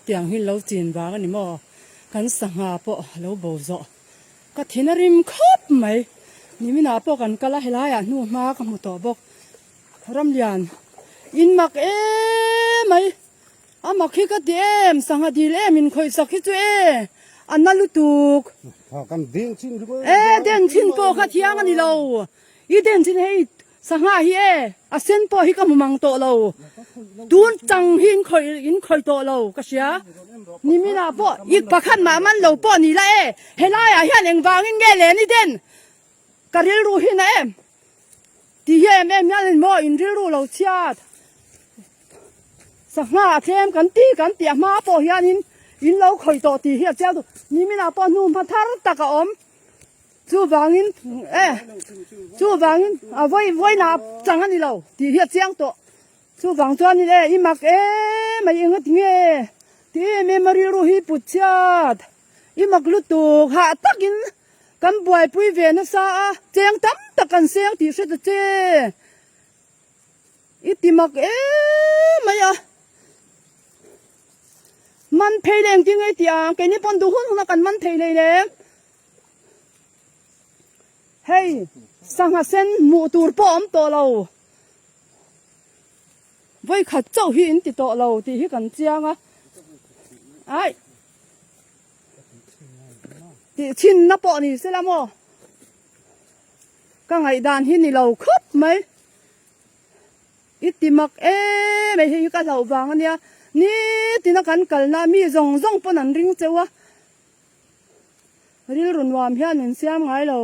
tiang hin lo chin wa ni mo kan sanga po lo bo zo ka thinarim khop mai ni mi na po kan kala hela ya nu ma ka mu to bok ram lian in mak e mai ama khi ka dem sanga dil em in khoi sakhi chu e analu tuk kan ding chin ko den chin po kha thiang ani lo I den chin hei sanga hi e a sen po hi ka mu mang to lo tun chang hin khoi to lo ka sia ni mi na po ik pakhan ma man lo po ni la e hela ya hian eng wangin nge le ni den karil ru hi na em ti he em yan mo in ril ru lo chiat sanga them kan ti ma po hian in lo khoi to ti hi cha du ni mi na po nu ma thar ta ka om chu wangin chu wangin a voi na chang ani lo ti hi chiang to chu wang chuan ni le I mak mai ingat nge ti memory ru hi pu chat I mak lu tu ha takin kan buai pui ve na sa cheng tam ta kan seng ti se che I ti mak mai a man phei leng ting ai tiang ke ni pon du hun na kan man thei le leng hey sanga sen mu tur po om to lo voi khat chau hi in ti to lo ti hi kan chiang a ai ti chin na po ni se la mo ka ngai dan hi ni lo khop mai iti mak mai hi ka lo wang ania ni tina kan kalna mi zong zong pon an ring chewa ril run wam hian in siam ngai lo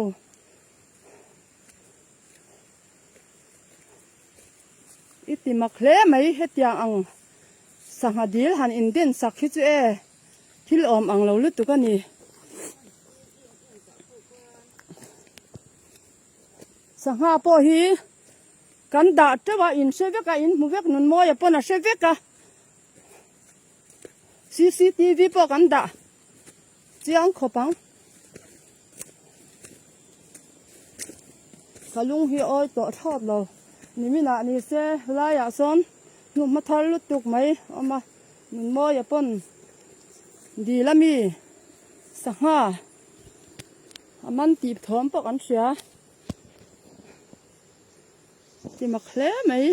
iti mak hle mai hetiang ang sanga dil han in den sakhi chu e thil om ang lo lu tu ka ni sanga po hi kan da tewa in seveka in muvek nun mo ya pona seveka CCTV po kan da chiang khopang kalung hi oi to thot lo ni mi na ni se la ya son nu ma thal lu tuk mai ama nun mo ya pon di lami sanga aman ti thom po kan sia ti mak hle mai